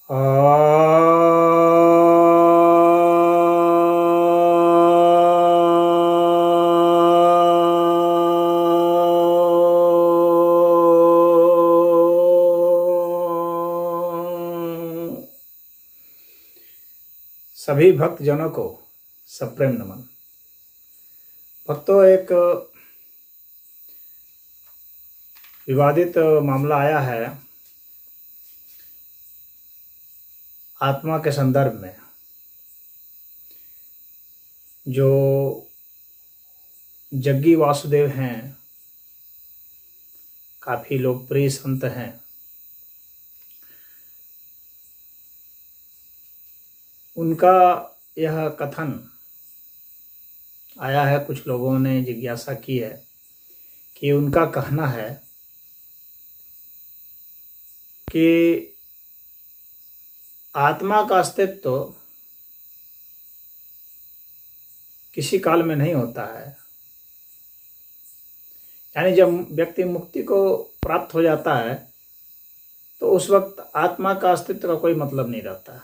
सभी भक्तजनों को सप्रेम नमन। भक्तों, एक विवादित मामला आया है आत्मा के संदर्भ में। जो जग्गी वासुदेव हैं, काफी लोकप्रिय संत हैं, उनका यह कथन आया है। कुछ लोगों ने जिज्ञासा की है कि उनका कहना है कि आत्मा का अस्तित्व तो किसी काल में नहीं होता है। यानी जब व्यक्ति मुक्ति को प्राप्त हो जाता है तो उस वक्त आत्मा का अस्तित्व का कोई मतलब नहीं रहता।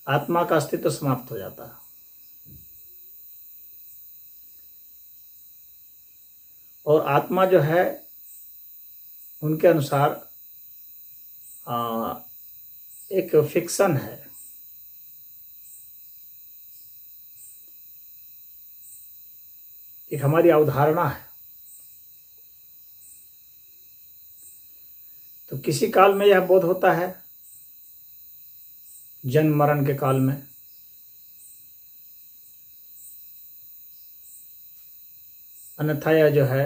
आत्मा का अस्तित्व समाप्त हो जाता है। और आत्मा जो है उनके अनुसार एक फिक्शन है। एक हमारी अवधारणा है। तो किसी काल में यह बोध होता है, जन्म मरण के काल में, अन्यथा यह जो है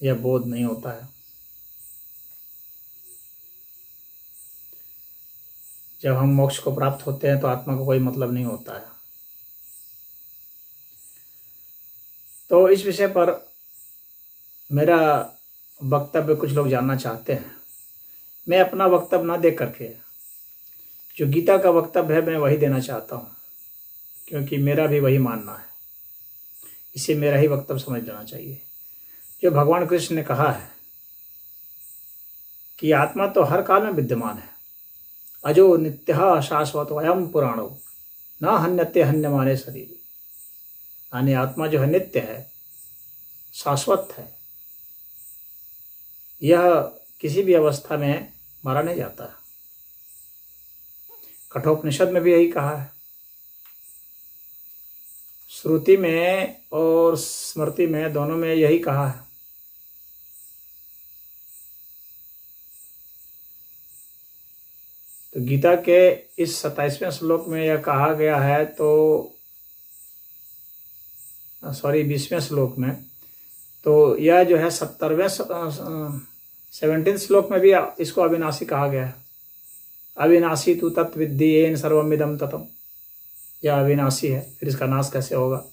यह बोध नहीं होता है। जब हम मोक्ष को प्राप्त होते हैं तो आत्मा को कोई मतलब नहीं होता है। तो इस विषय पर मेरा वक्तव्य कुछ लोग जानना चाहते हैं। मैं अपना वक्तव्य ना दे करके जो गीता का वक्तव्य है मैं वही देना चाहता हूँ, क्योंकि मेरा भी वही मानना है। इसे मेरा ही वक्तव्य समझ लेना चाहिए। जो भगवान कृष्ण ने कहा है कि आत्मा तो हर काल में विद्यमान है। अजो नित्यः शाश्वत अयम पुराणो न हन्यते हन्यमाने शरीर। यानी आत्मा जो है नित्य है, शाश्वत है। यह किसी भी अवस्था में मारा नहीं जाता। कठोपनिषद में भी यही कहा है। श्रुति में और स्मृति में दोनों में यही कहा है। तो गीता के इस 27वें श्लोक में यह कहा गया है, तो 20वें श्लोक में, तो यह जो है 17वें श्लोक में भी इसको अविनाशी कहा गया है। अविनाशी तु तत्विद्धि येन सर्वमिदं ततम्। यह अविनाशी है, फिर इसका नाश कैसे होगा।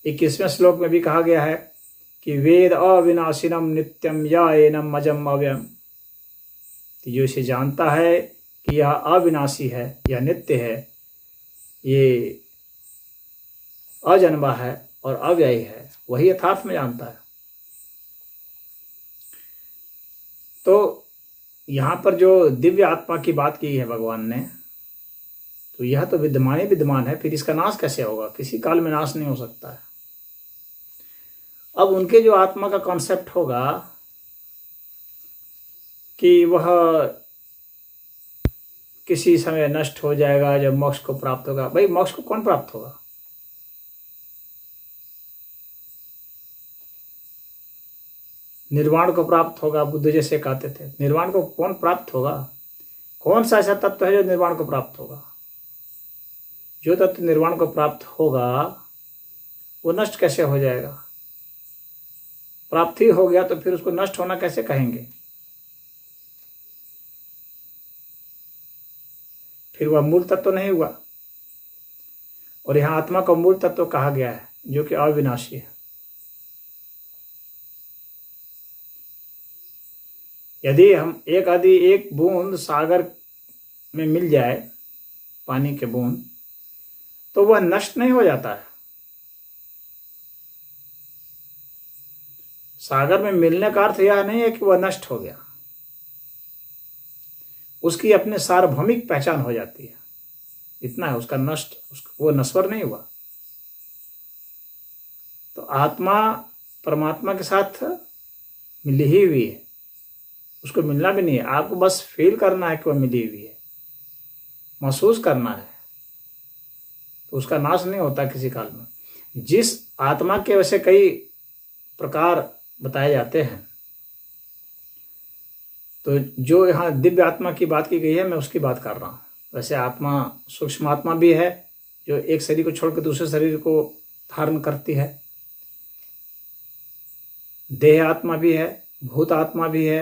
21वें श्लोक में भी कहा गया है कि वेद अविनाशिनम नित्यम या एनम अजम अव्ययम। जो इसे जानता है कि यह अविनाशी है, यह नित्य है, ये अजन्मा है और अव्ययी है, वही यथार्थ में जानता है। तो यहाँ पर जो दिव्य आत्मा की बात की है भगवान ने, तो यह तो विद्यमान ही विद्यमान है, फिर इसका नाश कैसे होगा। किसी काल में नाश नहीं हो सकता है। अब उनके जो आत्मा का कॉन्सेप्ट होगा कि वह किसी समय नष्ट हो जाएगा जब मोक्ष को प्राप्त होगा। भाई, मोक्ष को कौन प्राप्त होगा? निर्वाण को प्राप्त होगा। बुद्ध जैसे कहते थे, निर्वाण को कौन प्राप्त होगा? कौन सा ऐसा तत्व है जो निर्वाण को प्राप्त होगा? जो तत्व निर्वाण को प्राप्त होगा वो नष्ट कैसे हो जाएगा? प्राप्त ही हो गया तो फिर उसको नष्ट होना कैसे कहेंगे? फिर वह मूल तत्व नहीं हुआ। और यहाँ आत्मा को मूल तत्व कहा गया है, जो कि अविनाशी है। यदि हम एक बूंद सागर में मिल जाए, पानी के बूंद, तो वह नष्ट नहीं हो जाता है। सागर में मिलने का अर्थ यह नहीं है कि वह नष्ट हो गया, उसकी अपने सार्वभौमिक पहचान हो जाती है, इतना है। उसका नष्ट, वो नश्वर नहीं हुआ। तो आत्मा परमात्मा के साथ मिली ही हुई है, उसको मिलना भी नहीं है, आपको बस फील करना है कि वह मिली हुई है, महसूस करना है। तो उसका नाश नहीं होता किसी काल में। जिस आत्मा के वैसे कई प्रकार बताए जाते हैं, तो जो यहाँ दिव्य आत्मा की बात की गई है, मैं उसकी बात कर रहा हूँ। वैसे आत्मा सूक्ष्म आत्मा भी है, जो एक शरीर को छोड़कर दूसरे शरीर को धारण करती है। देह आत्मा भी है, भूत आत्मा भी है,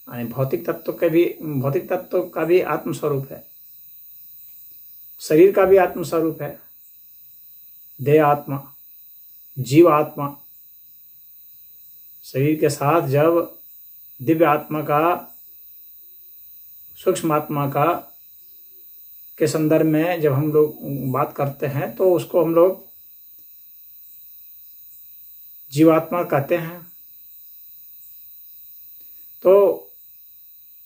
यानी भौतिक तत्व का भी आत्म स्वरूप है, शरीर का भी आत्म स्वरूप है। देह आत्मा, जीव आत्मा, शरीर के साथ जब दिव्य आत्मा का, सूक्ष्म आत्मा का के संदर्भ में जब हम लोग बात करते हैं, तो उसको हम लोग जीवात्मा कहते हैं। तो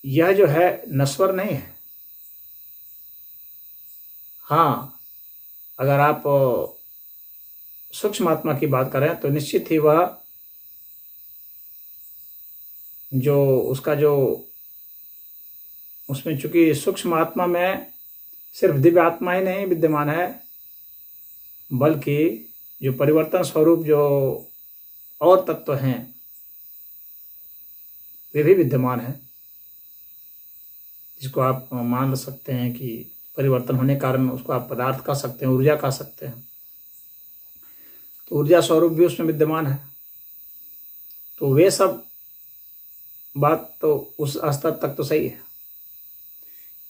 यह जो है नश्वर नहीं है। हाँ, अगर आप सूक्ष्म आत्मा की बात करें तो निश्चित ही वह जो उसका जो उसमें, चूंकि सूक्ष्म आत्मा में सिर्फ दिव्य आत्मा ही नहीं विद्यमान है, बल्कि जो परिवर्तन स्वरूप जो और तत्व हैं वे भी विद्यमान हैं, जिसको आप मान सकते हैं कि परिवर्तन होने के कारण उसको आप पदार्थ कह सकते हैं, ऊर्जा कह सकते हैं। तो ऊर्जा स्वरूप भी उसमें विद्यमान है। तो वे सब बात तो उस स्तर तक तो सही है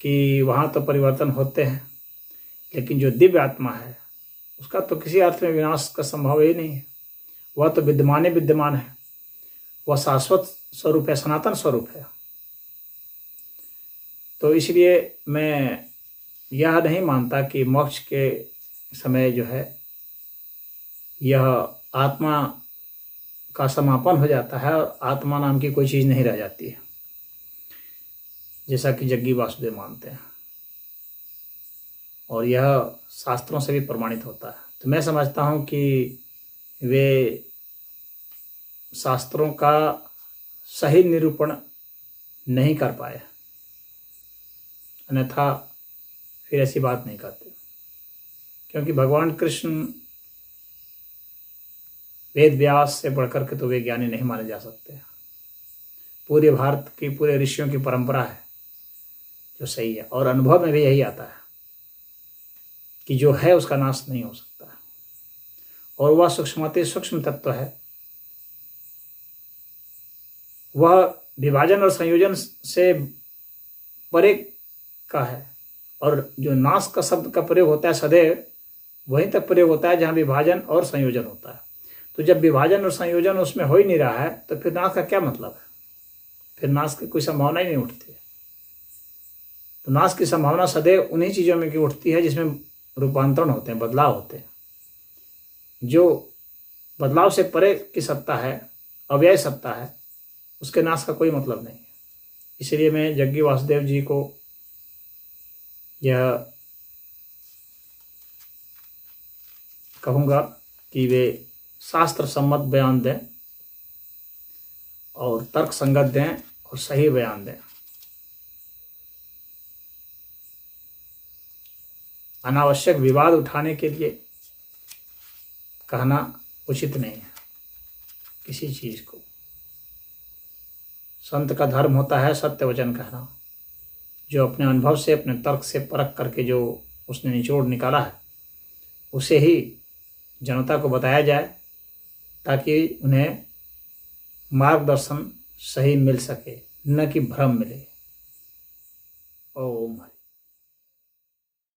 कि वहाँ तो परिवर्तन होते हैं, लेकिन जो दिव्य आत्मा है उसका तो किसी अर्थ में विनाश का संभव ही नहीं है। वह तो विद्यमान ही विद्यमान है, वह शाश्वत स्वरूप है, सनातन स्वरूप है। तो इसलिए मैं यह नहीं मानता कि मोक्ष के समय जो है यह आत्मा का समापन हो जाता है और आत्मा नाम की कोई चीज़ नहीं रह जाती है, जैसा कि जग्गी वासुदेव मानते हैं, और यह शास्त्रों से भी प्रमाणित होता है। तो मैं समझता हूँ कि वे शास्त्रों का सही निरूपण नहीं कर पाए, अन्यथा फिर ऐसी बात नहीं करते। क्योंकि भगवान कृष्ण वेद व्यास से बढ़कर के तो वे ज्ञानी नहीं माने जा सकते। पूरे भारत की, पूरे ऋषियों की परंपरा है जो सही है, और अनुभव में भी यही आता है कि जो है उसका नाश नहीं हो सकता, और वह सूक्ष्माति सूक्ष्म तत्व है। वह विभाजन और संयोजन से परे का है, और जो नाश का शब्द का प्रयोग होता है सदैव वहीं तक प्रयोग होता है जहाँ विभाजन और संयोजन होता है। तो जब विभाजन और संयोजन उसमें हो ही नहीं रहा है तो फिर नाश का क्या मतलब है? फिर नाश की कोई संभावना ही नहीं उठती है। तो नाश की संभावना सदैव उन्हीं चीज़ों में की उठती है जिसमें रूपांतरण होते हैं, बदलाव होते हैं। जो बदलाव से परे की सत्ता है, अव्यय सत्ता है, उसके नाश का कोई मतलब नहीं है। इसलिए मैं जग्गी वासुदेव जी को यह कहूँगा कि वे शास्त्र सम्मत बयान दें और तर्क संगत दें और सही बयान दें। अनावश्यक विवाद उठाने के लिए कहना उचित नहीं है किसी चीज़ को। संत का धर्म होता है सत्य वचन कहना, जो अपने अनुभव से, अपने तर्क से परख करके जो उसने निचोड़ निकाला है उसे ही जनता को बताया जाए, ताकि उन्हें मार्गदर्शन सही मिल सके, न कि भ्रम मिले। ओम।